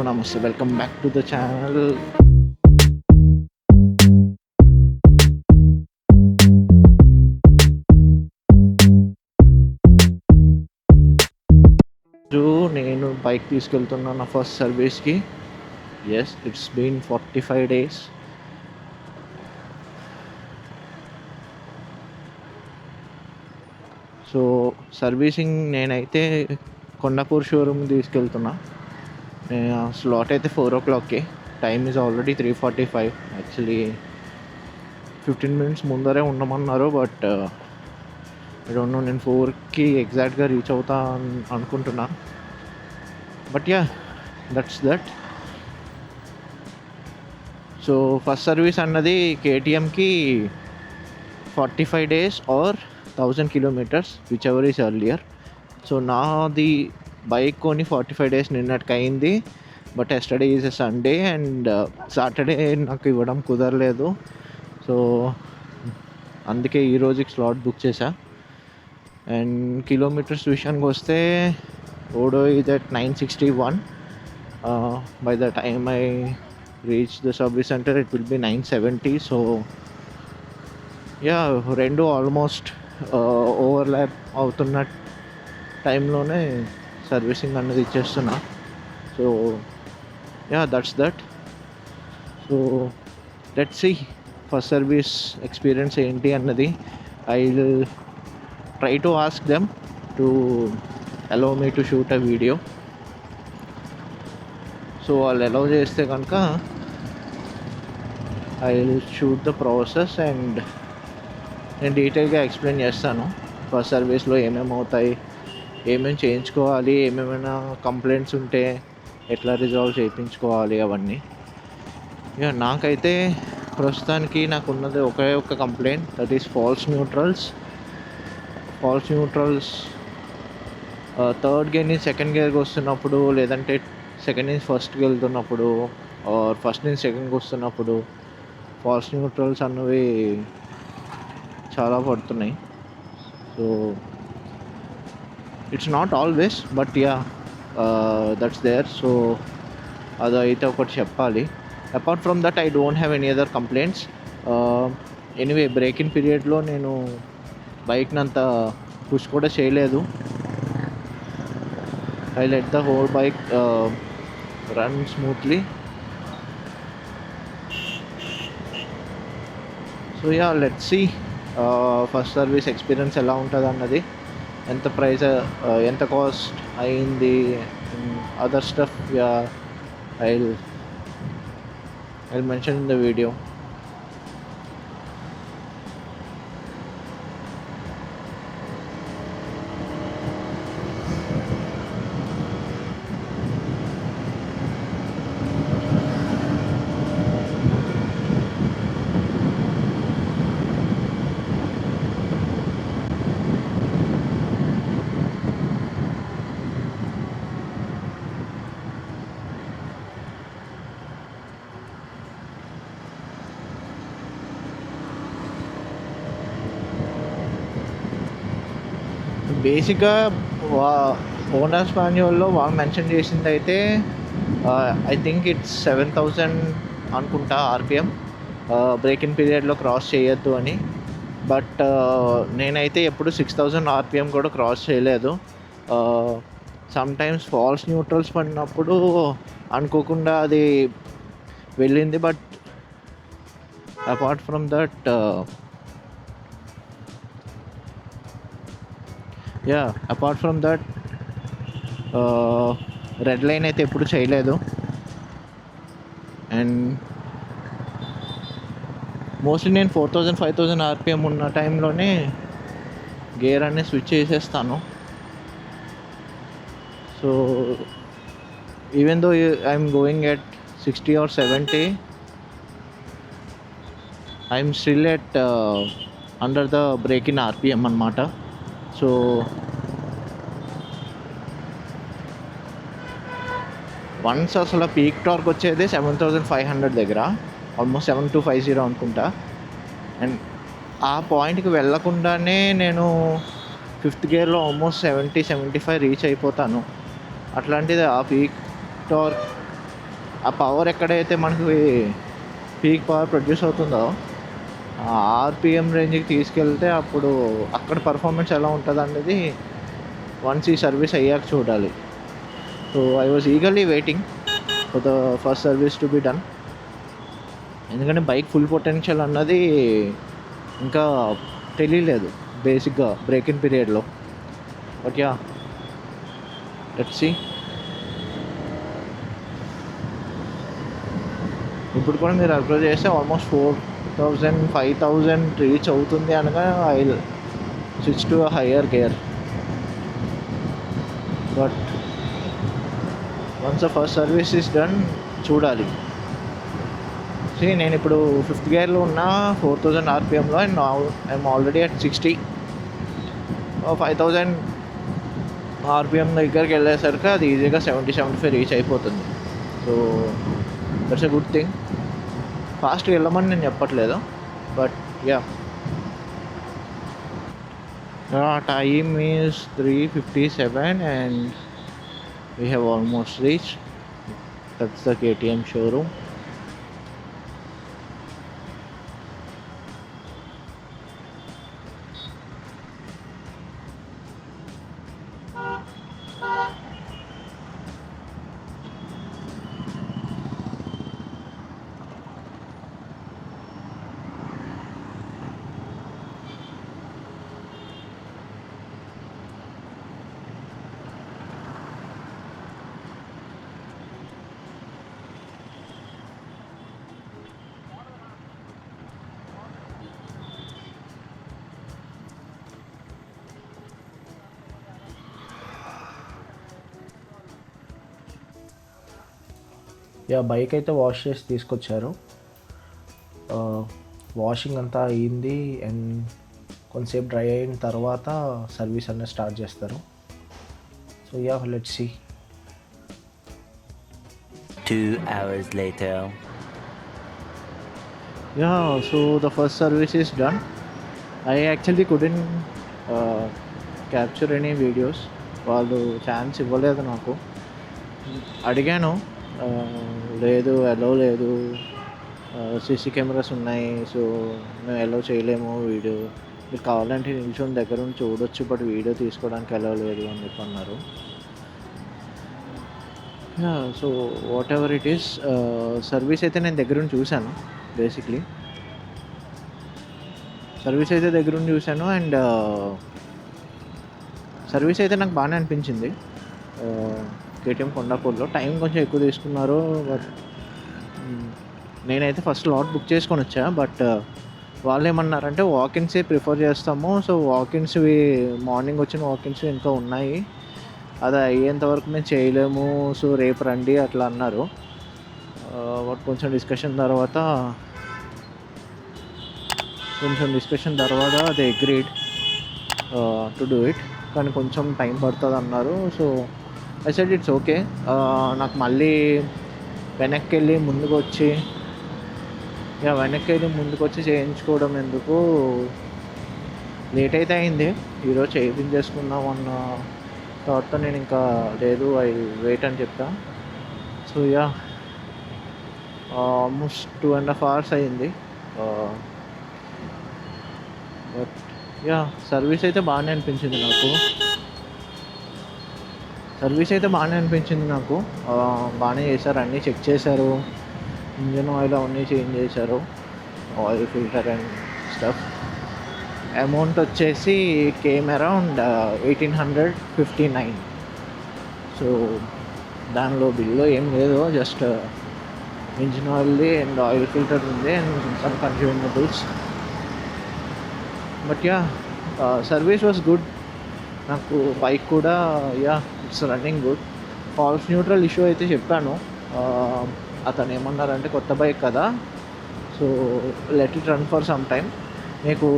నమస్తే, welcome back to the channel. నేను bike తీసుకెళ్తున్నా నా ఫస్ట్ సర్వీస్కి. Yes, it's been 45 days. So servicing నేనైతే కొండాపూర్ షోరూమ్ తీసుకెళ్తున్నా. స్లాట్ అయితే 4 o'clockకి. Time is already 3:45. Actually 15 minutes ముందరే ఉండమన్నారు, బట్ ఐ డోంట్ నో, నేను 4కి ఎగ్జాక్ట్గా రీచ్ అవుతా అనుకుంటున్నా. But yeah, that's that. So first service అన్నది కేటీఎంకి 45 days or 1000 kilometers, whichever is earlier. So నాది బైక్ కొని 45 days నిన్నటికి అయింది. But yesterday is a Sunday and Saturday నాకు ఇవ్వడం కుదరలేదు. సో అందుకే ఈరోజుకి స్లాట్ బుక్ చేశా. అండ్ కిలోమీటర్స్ విషయానికి వస్తే odo is at 961. By the time I reach the service centre it will be 970. So yeah, రెండు ఆల్మోస్ట్ ఓవర్లాప్ అవుతున్న టైంలోనే సర్వీసింగ్ అన్నది ఇచ్చేస్తున్నా. So yeah, that's that. So let's see first service experience ఏంటి అన్నది. I will try to ask them to allow me to shoot a video. So వాళ్ళు allow చేస్తే కనుక I will shoot the process and నేను డీటెయిల్గా explain చేస్తాను. First సర్వీస్లో ఏమేమి అవుతాయి, ఏమేమి చేయించుకోవాలి, ఏమేమైనా కంప్లైంట్స్ ఉంటే ఎట్లా రిజాల్వ్ చేయించుకోవాలి, అవన్నీ. ఇక నాకైతే ప్రస్తుతానికి నాకున్నది ఒకే ఒక్క complaint, that is false neutrals. Third gear నుంచి సెకండ్ గేర్కి వస్తున్నప్పుడు, లేదంటే సెకండ్ నుంచి ఫస్ట్కి వెళ్తున్నప్పుడు, ఆర్ ఫస్ట్ నుంచి సెకండ్కి వస్తున్నప్పుడు ఫాల్స్ న్యూట్రల్స్ అన్నవి చాలా పడుతున్నాయి. So it's not always, but yeah, that's there. So అదైతే ఒకటి చెప్పాలి. Apart from that I don't have any other complaints. Anyway, break in పీరియడ్లో నేను బైక్ని అంత పుష్ కూడా చేయలేదు. I let the whole bike run smoothly. So yeah, let's see first service experience ఎలా ఉంటుంది అన్నది, ఎంత ప్రైస్, ఎంత కాస్ట్ అయింది, other stuff. Yeah, I'll mention in the video. బేసిక్గా ఓనర్స్ మాన్యువల్లో వాళ్ళు మెన్షన్ చేసింది అయితే ఐ థింక్ ఇట్స్ 7000 అనుకుంటా ఆర్పిఎం, బ్రేక్ ఇన్ పీరియడ్లో క్రాస్ చేయొద్దు అని. బట్ నేనైతే ఎప్పుడు 6000 ఆర్పిఎం కూడా క్రాస్ చేయలేదు. సమ్టైమ్స్ ఫాల్స్ న్యూట్రల్స్ పడినప్పుడు అనుకోకుండా అది వెళ్ళింది. But apart from that, apart from that red line అయితే ఎప్పుడు చేయలేదు. అండ్ మోస్ట్లీ నేను 4000 5000 ఆర్పిఎం ఉన్న టైంలోనే గేర్ అనేది స్విచ్ చేసేస్తాను. So even though I'm going at 60 or 70, I'm still at under the break in RPM అన్నమాట. సో వన్స్ అసలు పీక్ టార్క్ వచ్చేది 7500 దగ్గర, ఆల్మోస్ట్ 7250 అనుకుంటా. అండ్ ఆ పాయింట్కి వెళ్ళకుండానే నేను 5th గేర్లో ఆల్మోస్ట్ 70-75 రీచ్ అయిపోతాను. అట్లాంటిది ఆ పీక్ టార్క్ ఆ పవర్ ఎక్కడైతే మనకి పీక్ పవర్ ప్రొడ్యూస్ అవుతుందో ఆ ఆర్పిఎం రేంజ్కి తీసుకెళ్తే అప్పుడు అక్కడ పర్ఫార్మెన్స్ ఎలా ఉంటుంది అనేది వన్స్ ఈ సర్వీస్ అయ్యాక చూడాలి. So I was eagerly waiting for the first service to be done. ఎందుకంటే బైక్ ఫుల్ పొటెన్షియల్ అన్నది ఇంకా తెలియలేదు బేసిక్గా బ్రేక్ ఇన్ పీరియడ్లో. But yeah, let's see. ఇప్పుడు కూడా మీరు అబ్జర్వ్ చేస్తే ఆల్మోస్ట్ 4,000 5,000 రీచ్ అవుతుంది అనగా I switch to higher gear. But once the first service is done చూడాలి. నేను ఇప్పుడు 5th గేర్లో ఉన్న 4,000 ఆర్పిఎంలో and I'm already at 60. 5,000 RPM దగ్గరికి వెళ్ళేసరికి అది ఈజీగా 70-75 రీచ్ అయిపోతుంది. So that's a good thing. ఫాస్ట్గా వెళ్ళమని నేను చెప్పట్లేదు, but yeah. Time is 3:57 and we have almost reached. That's the KTM showroom. Yeah, bike అయితే వాష్ చేసి తీసుకొచ్చారు. వాషింగ్ అంతా అయింది అండ్ కొంతసేపు డ్రై అయిన తర్వాత సర్వీస్ అనేది స్టార్ట్ చేస్తారు. So yeah, let's see. 2 hours later. Yeah, so the first service is done. I actually couldn't capture any videos. వాళ్ళు ఛాన్స్ ఇవ్వలేదు నాకు. అడిగాను, లేదు అలో లేదు, సీసీ కెమెరాస్ ఉన్నాయి, సో మేము అలో చేయలేము వీడియో, మీరు కావాలంటే నిల్చొని దగ్గర నుంచి చూడొచ్చు, బట్ వీడియో తీసుకోవడానికి అలో లేదు అని చెప్పి అన్నారు. So what ever it is, service అయితే నేను దగ్గరుండి చూశాను. బేసిక్లీ సర్వీస్ అయితే దగ్గరుండి చూశాను అండ్ సర్వీస్ అయితే నాకు బాగానే అనిపించింది. కేటీఎం కొండాపూర్లో టైం కొంచెం ఎక్కువ తీసుకున్నారు, బట్ నేనైతే ఫస్ట్ లాట్ బుక్ చేసుకొని వచ్చా. బట్ వాళ్ళు ఏమన్నారంటే వాకిన్సే ప్రిఫర్ చేస్తాము, సో వాకిన్స్వి మార్నింగ్ వచ్చిన వాకిన్స్వి ఇంకా ఉన్నాయి, అది అయ్యేంత వరకు మేము చేయలేము, సో రేపు రండి అట్లా అన్నారు. బట్ కొంచెం డిస్కషన్ తర్వాత they agreed to do it, కానీ కొంచెం టైం పడుతుంది అన్నారు. So I said it's okay. నాకు మళ్ళీ వెనక్కి వెళ్ళి ముందుకు వచ్చి చేయించుకోవడం ఎందుకు, లేట్ అయితే అయింది, ఈరోజు చేయించేసుకుందాం అన్న థాట్తో నేను ఇంకా లేదు, ఐ వెయిట్ అని చెప్పా. సో యా, ఆల్మోస్ట్ 2.5 hours అయింది. బట్ యా, సర్వీస్ అయితే బాగానే అనిపించింది నాకు. బాగానే చేశారు, అన్నీ చెక్ చేశారు, ఇంజన్ ఆయిల్ అవన్నీ చేంజ్ చేశారు, oil filter and stuff. Amount వచ్చేసి కేమ్ అరౌండ్ 1,859. సో దానిలో బిల్లో ఏం లేదు, జస్ట్ ఇంజిన్ ఆయిల్ది అండ్ ఆయిల్ ఫిల్టర్ ఉంది and some consumables. But yeah, service was good. నాకు బైక్ కూడా yeah, it's running good. False neutral issue అయితే చెప్పాను. అతను ఏమన్నారంటే కొత్త బైక్ కదా, so let it run for some time, మీకు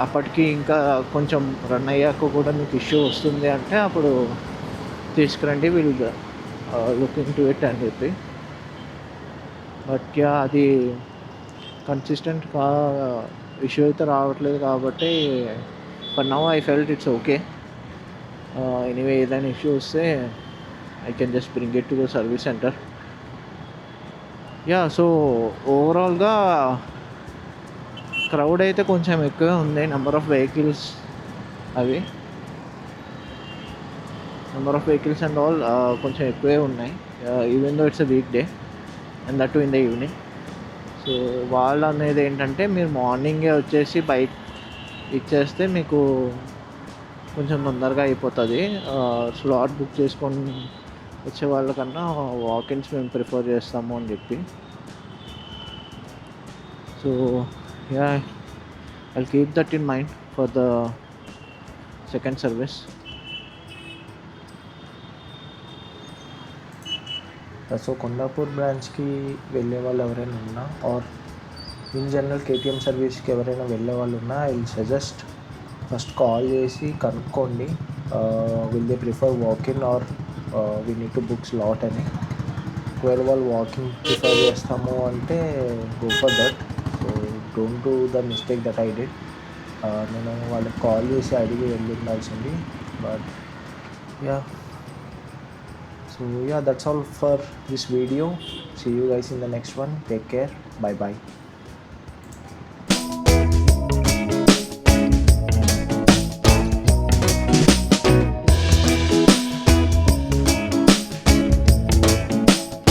అప్పటికి ఇంకా కొంచెం రన్ అయ్యాక కూడా మీకు ఇష్యూ వస్తుంది అంటే అప్పుడు తీసుకురండి, will look in to it అని చెప్పి. బట్ యా, అది కన్సిస్టెంట్గా ఇష్యూ అయితే రావట్లేదు కాబట్టి for now I felt it's okay. Anyway, ఏదైనా ఇష్యూ వస్తే I can just bring it to the service centre. Yeah so ఓవరాల్గా క్రౌడ్ అయితే కొంచెం ఎక్కువే ఉంది. నెంబర్ ఆఫ్ వెహికల్స్ అవి number of vehicles and all కొంచెం ఎక్కువే ఉన్నాయి. Even though it's a week day and that to in the evening. So వాళ్ళు అనేది ఏంటంటే మీరు మార్నింగే వచ్చేసి బైక్ ఇచ్చేస్తే మీకు కొంచెం తొందరగా అయిపోతుంది. స్లాట్ బుక్ చేసుకొని వచ్చే వాళ్ళకన్నా వాకిన్స్ మేము ప్రిఫర్ చేస్తాము అని చెప్పి. So yeah I'll keep that in mind for the second service. So Kondapur బ్రాంచ్కి వెళ్ళే వాళ్ళు ఎవరైనా ఉన్నా ఆర్ ఇన్ జనరల్ కేటీఎం సర్వీస్కి ఎవరైనా వెళ్ళే వాళ్ళు ఉన్నా I will suggest first call చేసి కనుక్కోండి will they prefer walk in or we need to book slot అని. ఒకవేళ వాళ్ళు వాకింగ్ ప్రిఫర్ చేస్తాము అంటే go for that. So don't do the mistake that I did. నేను వాళ్ళకి కాల్ చేసి అడిగి వెళ్ళి ఉండాల్సింది. But yeah, so yeah, that's all for this video. See you guys in the next one. Take care. Bye bye.